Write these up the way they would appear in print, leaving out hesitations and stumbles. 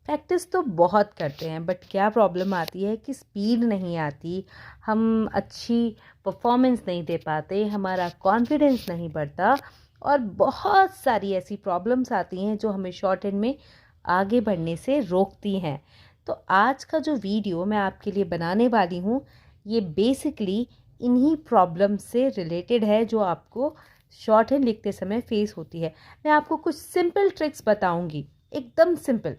Practice तो बहुत करते हैं बट क्या प्रॉब्लम आती है कि स्पीड नहीं आती, हम अच्छी परफॉर्मेंस नहीं दे पाते, हमारा कॉन्फिडेंस नहीं बढ़ता और बहुत सारी ऐसी प्रॉब्लम्स आती हैं जो हमें शॉर्ट हैंड में आगे बढ़ने से रोकती हैं। तो आज का जो वीडियो मैं आपके लिए बनाने वाली हूँ ये बेसिकली इन्हीं प्रॉब्लम से रिलेटेड है जो आपको शॉर्ट हैंड लिखते समय फेस होती है। मैं आपको कुछ सिंपल ट्रिक्स बताऊंगी, एकदम सिंपल,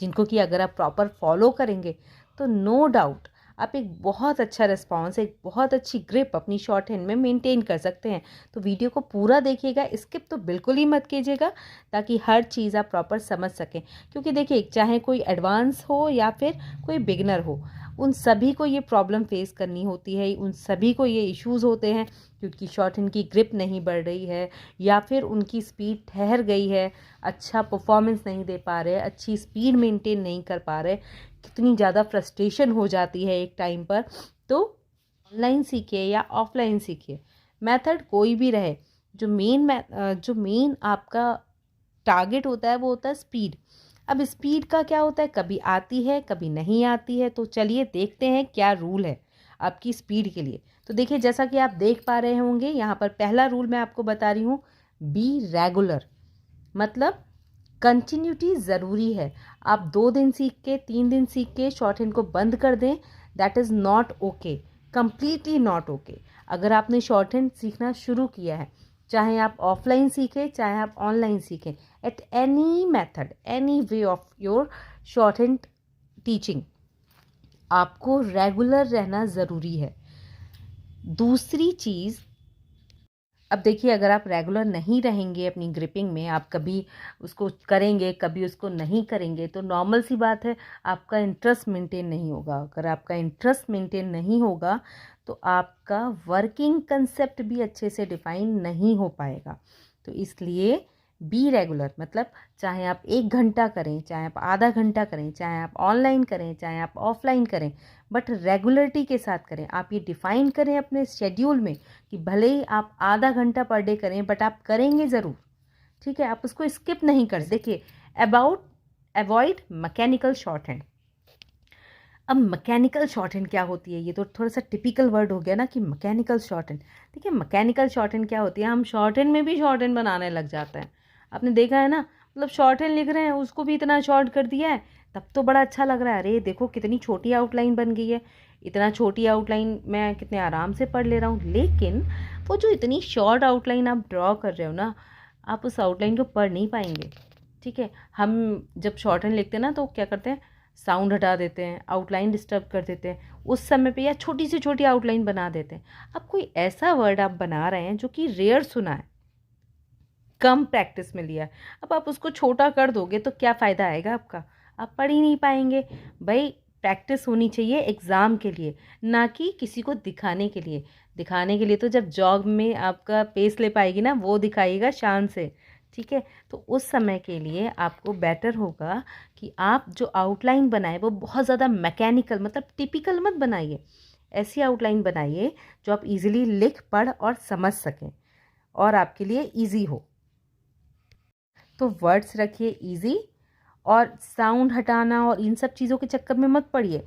जिनको कि अगर आप प्रॉपर फॉलो करेंगे तो नो डाउट आप एक बहुत अच्छा रिस्पॉन्स, एक बहुत अच्छी ग्रिप अपनी शॉर्ट हैंड में मेंटेन कर सकते हैं। तो वीडियो को पूरा देखिएगा, स्किप तो बिल्कुल ही मत कीजिएगा ताकि हर चीज़ आप प्रॉपर समझ सकें। क्योंकि देखिए, चाहे कोई एडवांस हो या फिर कोई बिगिनर हो, उन सभी को ये प्रॉब्लम फेस करनी होती है, उन सभी को ये इश्यूज़ होते हैं क्योंकि शॉर्ट हैंड की ग्रिप नहीं बढ़ रही है या फिर उनकी स्पीड ठहर गई है, अच्छा परफॉर्मेंस नहीं दे पा रहे, अच्छी स्पीड मेंटेन नहीं कर पा रहे, कितनी ज़्यादा फ्रस्ट्रेशन हो जाती है एक टाइम पर। तो ऑनलाइन सीखिए या ऑफलाइन सीखिए, मेथड कोई भी रहे, जो मेन आपका टारगेट होता है वो होता है स्पीड। अब स्पीड का क्या होता है, कभी आती है कभी नहीं आती है। तो चलिए देखते हैं क्या रूल है आपकी स्पीड के लिए। तो देखिए, जैसा कि आप देख पा रहे होंगे यहाँ पर पहला रूल मैं आपको बता रही हूँ, बी रेगुलर। मतलब कंटिन्यूटी ज़रूरी है। आप 2 दिन सीख के 3 दिन सीख के शॉर्ट हैंड को बंद कर दें, that is not okay, completely not okay. अगर आपने शॉर्ट हैंड सीखना शुरू किया है, चाहे आप ऑफलाइन सीखें चाहे आप ऑनलाइन सीखें, at any method, any way of your short hand teaching, आपको रेगुलर रहना ज़रूरी है। दूसरी चीज़, अब देखिए, अगर आप रेगुलर नहीं रहेंगे अपनी ग्रिपिंग में, आप कभी उसको करेंगे कभी उसको नहीं करेंगे, तो नॉर्मल सी बात है आपका इंटरेस्ट मेंटेन नहीं होगा। अगर आपका इंटरेस्ट मेंटेन नहीं होगा तो आपका वर्किंग कंसेप्ट भी अच्छे से डिफाइन नहीं हो पाएगा। तो इसलिए बी रेगुलर, मतलब चाहे आप 1 घंटा करें, चाहे आप आधा घंटा करें, चाहे आप ऑनलाइन करें, चाहे आप ऑफलाइन करें, बट रेगुलरिटी के साथ करें। आप ये डिफ़ाइन करें अपने शेड्यूल में कि भले ही आप आधा घंटा पर डे करें बट आप करेंगे ज़रूर, ठीक है। आप उसको स्किप नहीं कर। देखिए, अवॉइड मैकेनिकल शॉर्ट हैंड। अब मैकेनिकल शॉर्ट हैंड क्या होती है, ये तो थोड़ा सा टिपिकल वर्ड हो गया ना कि मैकेनिकल शॉर्ट हैंड। देखिए, मैकेनिकल शॉर्ट हैंड क्या होती है, हम शॉर्ट हैंड में भी शॉर्ट हैंड बनाने लग जाते हैं। आपने देखा है ना, मतलब शॉर्ट हैंड लिख रहे हैं उसको भी इतना शॉर्ट कर दिया है, तब तो बड़ा अच्छा लग रहा है, अरे देखो कितनी छोटी आउटलाइन बन गई है, इतना छोटी आउटलाइन मैं कितने आराम से पढ़ ले रहा हूँ। लेकिन वो जो इतनी शॉर्ट आउटलाइन आप ड्रॉ कर रहे हो ना, आप उस आउटलाइन को पढ़ नहीं पाएंगे, ठीक है। हम जब शॉर्ट हैंड लिखते हैं ना तो क्या करते हैं, साउंड हटा देते हैं, आउटलाइन डिस्टर्ब कर देते हैं उस समय पे, या छोटी से छोटी आउटलाइन बना देते हैं। अब कोई ऐसा वर्ड आप बना रहे हैं जो कि रेयर सुना है, कम प्रैक्टिस में लिया है, अब आप उसको छोटा कर दोगे तो क्या फ़ायदा आएगा आपका, आप पढ़ ही नहीं पाएंगे। भाई, प्रैक्टिस होनी चाहिए एग्ज़ाम के लिए, ना कि किसी को दिखाने के लिए। दिखाने के लिए तो जब जॉब में आपका पेस ले पाएगी ना, वो दिखाइएगा शान से, ठीक है। तो उस समय के लिए आपको बेटर होगा कि आप जो आउटलाइन बनाए वो बहुत ज़्यादा मैकेनिकल, मतलब टिपिकल मत बनाइए। ऐसी आउटलाइन बनाइए जो आप इजीली लिख पढ़ और समझ सकें और आपके लिए इजी हो। तो वर्ड्स रखिए इजी, और साउंड हटाना और इन सब चीज़ों के चक्कर में मत पड़िए।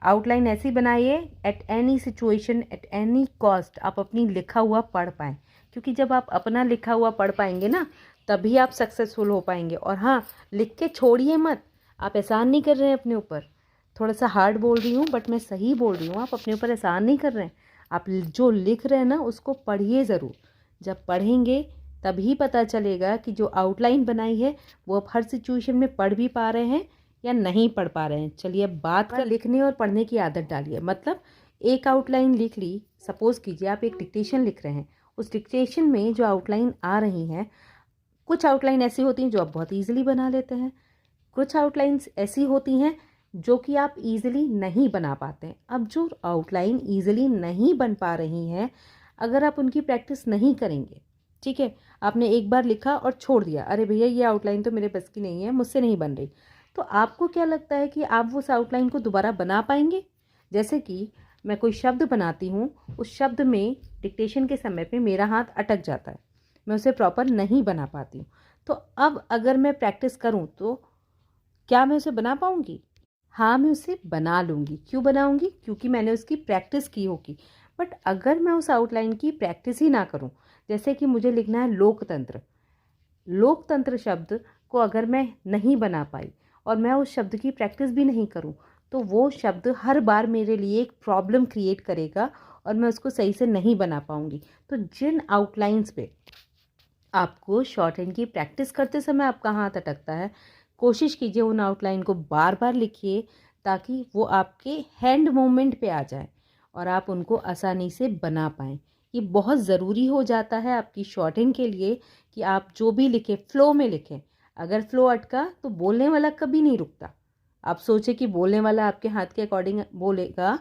आउटलाइन ऐसी बनाइए, at any situation at any cost आप अपनी लिखा हुआ पढ़ पाएँ। क्योंकि जब आप अपना लिखा हुआ पढ़ पाएंगे ना, तभी आप सक्सेसफुल हो पाएंगे। और हाँ, लिख के छोड़िए मत, आप एहसान नहीं कर रहे हैं अपने ऊपर। थोड़ा सा हार्ड बोल रही हूँ बट मैं सही बोल रही हूँ, आप अपने ऊपर एहसान नहीं कर रहे हैं। आप जो लिख रहे हैं ना उसको पढ़िए ज़रूर। जब पढ़ेंगे तभी पता चलेगा कि जो आउटलाइन बनाई है वो आप हर सिचुएशन में पढ़ भी पा रहे हैं या नहीं पढ़ पा रहे हैं। चलिए, अब बात कर लिखने और पढ़ने की आदत डालिए। मतलब एक आउटलाइन लिख ली, सपोज़ कीजिए आप एक डिक्टेशन लिख रहे हैं, उस डिक्टेशन में जो आउटलाइन आ रही हैं, कुछ आउटलाइन ऐसी होती हैं जो आप बहुत ईजिली बना लेते हैं, कुछ आउटलाइंस ऐसी होती हैं जो कि आप इजीली नहीं बना पाते हैं। अब जो आउटलाइन इजीली नहीं बन पा रही हैं, अगर आप उनकी प्रैक्टिस नहीं करेंगे, ठीक है, आपने एक बार लिखा और छोड़ दिया, अरे भैया ये आउटलाइन तो मेरे बस की नहीं है, मुझसे नहीं बन रही, तो आपको क्या लगता है कि आप उस आउटलाइन को दोबारा बना पाएंगे? जैसे कि मैं कोई शब्द बनाती हूँ, उस शब्द में डिक्टेशन के समय पे मेरा हाथ अटक जाता है, मैं उसे प्रॉपर नहीं बना पाती हूँ। तो अब अगर मैं प्रैक्टिस करूँ तो क्या मैं उसे बना पाऊँगी? हाँ, मैं उसे बना लूँगी। क्यों बनाऊँगी? क्योंकि मैंने उसकी प्रैक्टिस की होगी। बट अगर मैं उस आउटलाइन की प्रैक्टिस ही ना करूँ, जैसे कि मुझे लिखना है लोकतंत्र, लोकतंत्र शब्द को अगर मैं नहीं बना पाई और मैं उस शब्द की प्रैक्टिस भी नहीं करूं, तो वो शब्द हर बार मेरे लिए एक प्रॉब्लम क्रिएट करेगा और मैं उसको सही से नहीं बना पाऊंगी। तो जिन आउटलाइंस पे आपको शॉर्ट हैंड की प्रैक्टिस करते समय आपका हाथ अटकता है, कोशिश कीजिए उन आउटलाइन को बार बार लिखिए ताकि वो आपके हैंड मूवमेंट पे आ जाए और आप उनको आसानी से बना पाएँ। ये बहुत ज़रूरी हो जाता है आपकी शॉर्ट हैंड के लिए कि आप जो भी लिखें फ़्लो में लिखें। अगर फ़्लो अटका तो बोलने वाला कभी नहीं रुकता। आप सोचें कि बोलने वाला आपके हाथ के अकॉर्डिंग बोलेगा,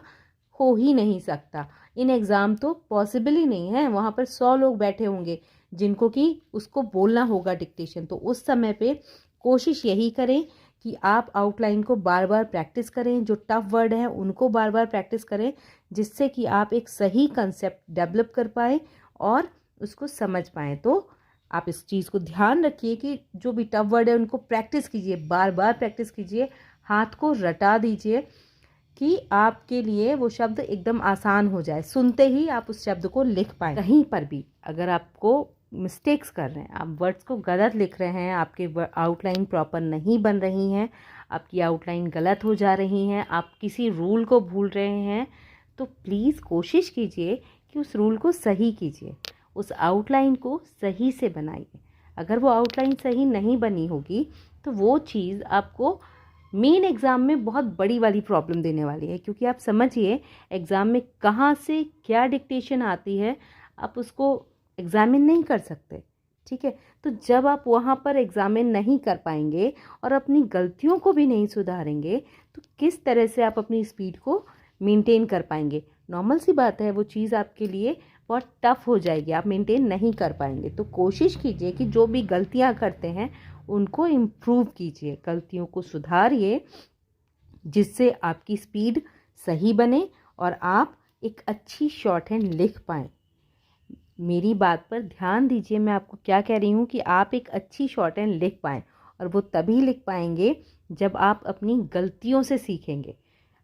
हो ही नहीं सकता। इन एग्ज़ाम तो पॉसिबल ही नहीं है। वहाँ पर 100 लोग बैठे होंगे जिनको कि उसको बोलना होगा डिक्टेशन। तो उस समय पे कोशिश यही करें कि आप आउटलाइन को बार बार प्रैक्टिस करें, जो टफ वर्ड हैं उनको बार बार प्रैक्टिस करें, जिससे कि आप एक सही कंसेप्ट डेवलप कर पाएँ और उसको समझ पाएँ। तो आप इस चीज़ को ध्यान रखिए कि जो भी टफ वर्ड है उनको प्रैक्टिस कीजिए, बार बार प्रैक्टिस कीजिए, हाथ को रटा दीजिए कि आपके लिए वो शब्द एकदम आसान हो जाए, सुनते ही आप उस शब्द को लिख पाएँ। कहीं पर भी अगर आपको मिस्टेक्स कर रहे हैं, आप वर्ड्स को गलत लिख रहे हैं, आपके आउटलाइन प्रॉपर नहीं बन रही हैं, आपकी आउटलाइन गलत हो जा रही हैं, आप किसी रूल को भूल रहे हैं, तो प्लीज़ कोशिश कीजिए कि उस रूल को सही कीजिए, उस आउटलाइन को सही से बनाइए। अगर वो आउटलाइन सही नहीं बनी होगी तो वो चीज़ आपको मेन एग्ज़ाम में बहुत बड़ी वाली प्रॉब्लम देने वाली है, क्योंकि आप समझिए एग्ज़ाम में कहाँ से क्या डिक्टेशन आती है आप उसको एग्ज़ामिन नहीं कर सकते। ठीक है, तो जब आप वहाँ पर एग्ज़ामिन नहीं कर पाएंगे और अपनी गलतियों को भी नहीं सुधारेंगे तो किस तरह से आप अपनी स्पीड को मेंटेन कर पाएंगे? नॉर्मल सी बात है, वो चीज़ आपके लिए बहुत टफ हो जाएगी, आप मेंटेन नहीं कर पाएंगे। तो कोशिश कीजिए कि जो भी गलतियाँ करते हैं उनको इम्प्रूव कीजिए, गलतियों को सुधारिए, जिससे आपकी स्पीड सही बने और आप एक अच्छी शॉर्ट हैंड लिख पाएँ। मेरी बात पर ध्यान दीजिए, मैं आपको क्या कह रही हूँ कि आप एक अच्छी शॉर्ट हैंड लिख पाएँ और वो तभी लिख पाएंगे जब आप अपनी गलतियों से सीखेंगे।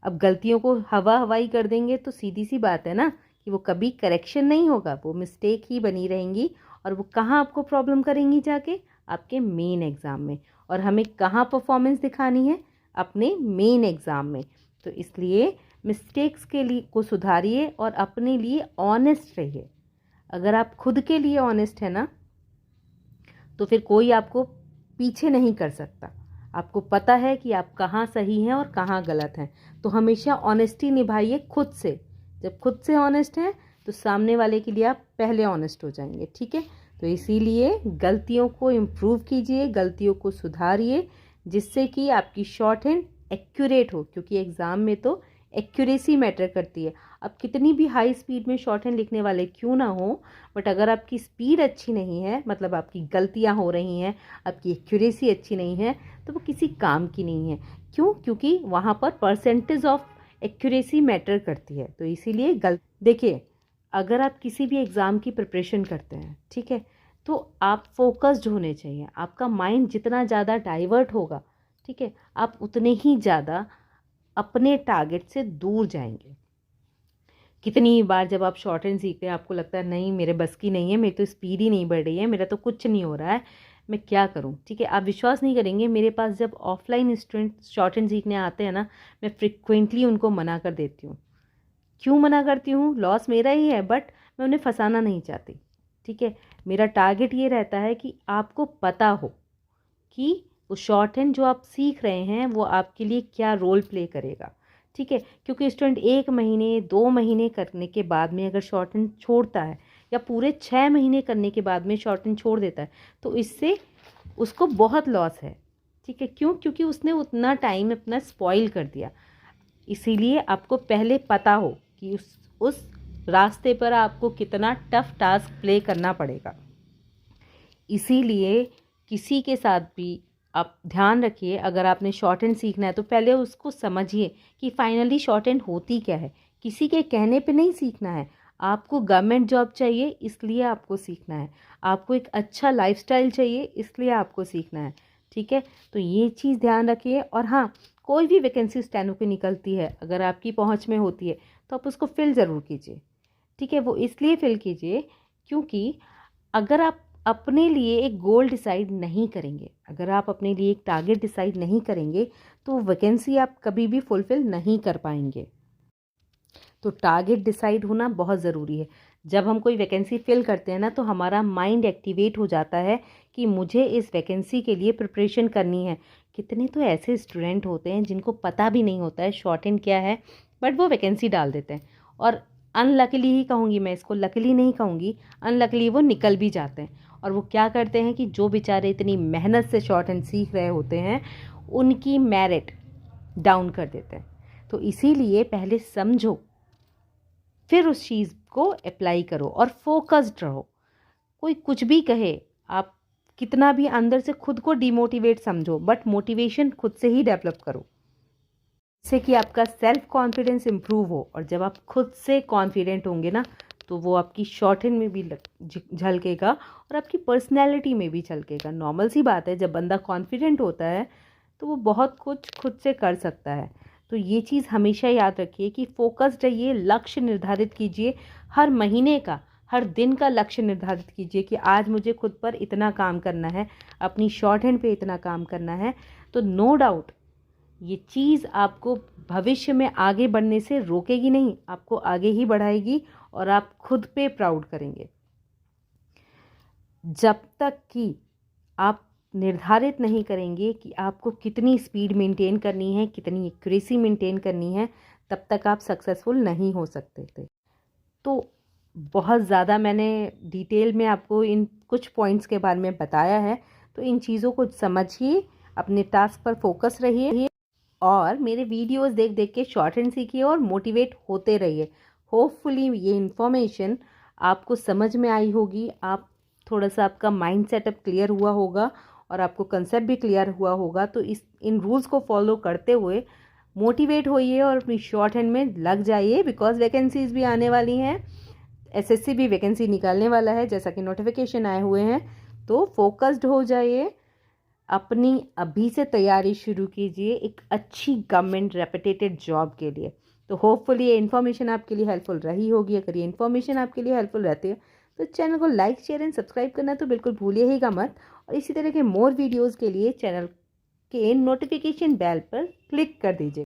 अब गलतियों को हवा हवाई कर देंगे तो सीधी सी बात है ना कि वो कभी करेक्शन नहीं होगा, वो मिस्टेक ही बनी रहेंगी और वो कहाँ आपको प्रॉब्लम करेंगी जाके? आपके मेन एग्ज़ाम में। और हमें कहाँ परफॉर्मेंस दिखानी है? अपने मेन एग्ज़ाम में। तो इसलिए मिस्टेक्स के लिए को सुधारिए और अपने लिए ऑनेस्ट रहिए। अगर आप खुद के लिए ऑनेस्ट है ना तो फिर कोई आपको पीछे नहीं कर सकता। आपको पता है कि आप कहाँ सही हैं और कहाँ गलत हैं। तो हमेशा ऑनेस्टी निभाइए खुद से। जब खुद से ऑनेस्ट हैं तो सामने वाले के लिए आप पहले ऑनेस्ट हो जाएंगे। ठीक है, तो इसीलिए गलतियों को इम्प्रूव कीजिए, गलतियों को सुधारिए, जिससे कि आपकी शॉर्ट हैंड एक्यूरेट हो, क्योंकि एग्ज़ाम में तो एक्यूरेसी मैटर करती है। अब कितनी भी हाई स्पीड में शॉर्ट हैंड लिखने वाले क्यों ना हो, बट अगर आपकी स्पीड अच्छी नहीं है, मतलब आपकी गलतियां हो रही हैं, आपकी एक्यूरेसी अच्छी नहीं है, तो वो किसी काम की नहीं है। क्यों? क्योंकि वहाँ पर परसेंटेज ऑफ एक्यूरेसी मैटर करती है। तो इसीलिए देखिए, अगर आप किसी भी एग्ज़ाम की प्रिपरेशन करते हैं, ठीक है, तो आप फोकस्ड होने चाहिए। आपका माइंड जितना ज़्यादा डाइवर्ट होगा, ठीक है, आप उतने ही ज़्यादा अपने टारगेट से दूर जाएंगे। कितनी बार जब आप शॉर्ट हैंड सीखते हैं आपको लगता है नहीं मेरे बस की नहीं है, मेरी तो स्पीड ही नहीं बढ़ रही है, मेरा तो कुछ नहीं हो रहा है, मैं क्या करूं? ठीक है, आप विश्वास नहीं करेंगे, मेरे पास जब ऑफलाइन स्टूडेंट शॉर्ट हैंड सीखने आते हैं ना, मैं फ्रिक्वेंटली उनको मना कर देती हूँ। क्यों मना करती हूँ? लॉस मेरा ही है, बट मैं उन्हें फंसाना नहीं चाहती। ठीक है, मेरा टारगेट ये रहता है कि आपको पता हो कि वो शॉर्ट हैंड जो आप सीख रहे हैं वो आपके लिए क्या रोल प्ले करेगा। ठीक है, क्योंकि स्टूडेंट 1 महीने 2 महीने करने के बाद में अगर शॉर्ट हैंड छोड़ता है या पूरे 6 महीने करने के बाद में शॉर्ट हैंड छोड़ देता है तो इससे उसको बहुत लॉस है। ठीक है, क्यों? क्योंकि उसने उतना टाइम अपना स्पॉइल कर दिया। इसीलिए आपको पहले पता हो कि उस रास्ते पर आपको कितना टफ टास्क प्ले करना पड़ेगा। इसीलिए किसी के साथ भी आप ध्यान रखिए, अगर आपने शॉर्ट हैंड सीखना है तो पहले उसको समझिए कि फाइनली शॉर्ट हैंड होती क्या है। किसी के कहने पे नहीं सीखना है। आपको गवर्नमेंट जॉब चाहिए इसलिए आपको सीखना है, आपको एक अच्छा लाइफस्टाइल चाहिए इसलिए आपको सीखना है। ठीक है, तो ये चीज़ ध्यान रखिए। और हाँ, कोई भी वैकेंसी स्टेनो की निकलती है, अगर आपकी पहुंच में होती है तो आप उसको फिल ज़रूर कीजिए। ठीक है, वो इसलिए फिल कीजिए क्योंकि अगर आप अपने लिए एक गोल डिसाइड नहीं करेंगे, अगर आप अपने लिए एक टारगेट डिसाइड नहीं करेंगे, तो वैकेंसी आप कभी भी फुलफ़िल नहीं कर पाएंगे। तो टारगेट डिसाइड होना बहुत ज़रूरी है। जब हम कोई वैकेंसी फिल करते हैं ना, तो हमारा माइंड एक्टिवेट हो जाता है कि मुझे इस वैकेंसी के लिए प्रिपरेशन करनी है। कितने तो ऐसे स्टूडेंट होते हैं जिनको पता भी नहीं होता है शॉर्ट हैंड क्या है, बट वो वैकेंसी डाल देते हैं। और अनलकीली ही कहूँगी मैं इसको, लकीली नहीं कहूँगी, अनलकीली वो निकल भी जाते हैं। और वो क्या करते हैं कि जो बेचारे इतनी मेहनत से शॉर्ट हैंड सीख रहे होते हैं, उनकी मेरिट डाउन कर देते हैं। तो इसीलिए पहले समझो, फिर उस चीज़ को अप्लाई करो और फोकस्ड रहो। कोई कुछ भी कहे, आप कितना भी अंदर से खुद को डिमोटिवेट समझो, बट मोटिवेशन खुद से ही डेवलप करो, जिससे कि आपका सेल्फ कॉन्फिडेंस इम्प्रूव हो। और जब आप खुद से कॉन्फिडेंट होंगे ना, तो वो आपकी शॉर्ट हैंड में भी झलकेगा और आपकी पर्सनैलिटी में भी झलकेगा। नॉर्मल सी बात है, जब बंदा कॉन्फिडेंट होता है तो वो बहुत कुछ खुद से कर सकता है। तो ये चीज़ हमेशा याद रखिए कि फोकस्ड रहिए, लक्ष्य निर्धारित कीजिए, हर महीने का, हर दिन का लक्ष्य निर्धारित कीजिए कि आज मुझे खुद पर इतना काम करना है, अपनी शॉर्ट हैंड पे इतना काम करना है। तो नो डाउट ये चीज़ आपको भविष्य में आगे बढ़ने से रोकेगी नहीं, आपको आगे ही बढ़ाएगी और आप खुद पे प्राउड करेंगे। जब तक कि आप निर्धारित नहीं करेंगे कि आपको कितनी स्पीड मेंटेन करनी है, कितनी एक्यूरेसी मेंटेन करनी है, तब तक आप सक्सेसफुल नहीं हो सकते थे। तो बहुत ज़्यादा मैंने डिटेल में आपको इन कुछ पॉइंट्स के बारे में बताया है, तो इन चीज़ों को समझिए, अपने टास्क पर फोकस रहिए और मेरे वीडियोस देख देख के शॉर्ट हैंड सीखिए और मोटिवेट होते रहिए। होपफुली ये इन्फॉर्मेशन आपको समझ में आई होगी, आप थोड़ा सा आपका माइंड सेटअप क्लियर हुआ होगा और आपको कंसेप्ट भी क्लियर हुआ होगा। तो इन रूल्स को फॉलो करते हुए मोटिवेट होइए और अपनी शॉर्ट हैंड में लग जाइए, बिकॉज वैकेंसीज भी आने वाली हैं। एसएससी भी वैकेंसी निकालने वाला है, जैसा कि नोटिफिकेशन आए हुए हैं। तो फोकस्ड हो जाइए, अपनी अभी से तैयारी शुरू कीजिए एक अच्छी गवर्नमेंट रेपुटेटेड जॉब के लिए। तो होपफुली ये इन्फॉर्मेशन आपके लिए हेल्पफुल रही होगी। अगर ये इन्फॉर्मेशन आपके लिए हेल्पफुल रहती है तो चैनल को लाइक, शेयर एंड सब्सक्राइब करना तो बिल्कुल भूलिएगा मत। और इसी तरह के मोर वीडियोज़ के लिए चैनल के नोटिफिकेशन बेल पर क्लिक कर दीजिए।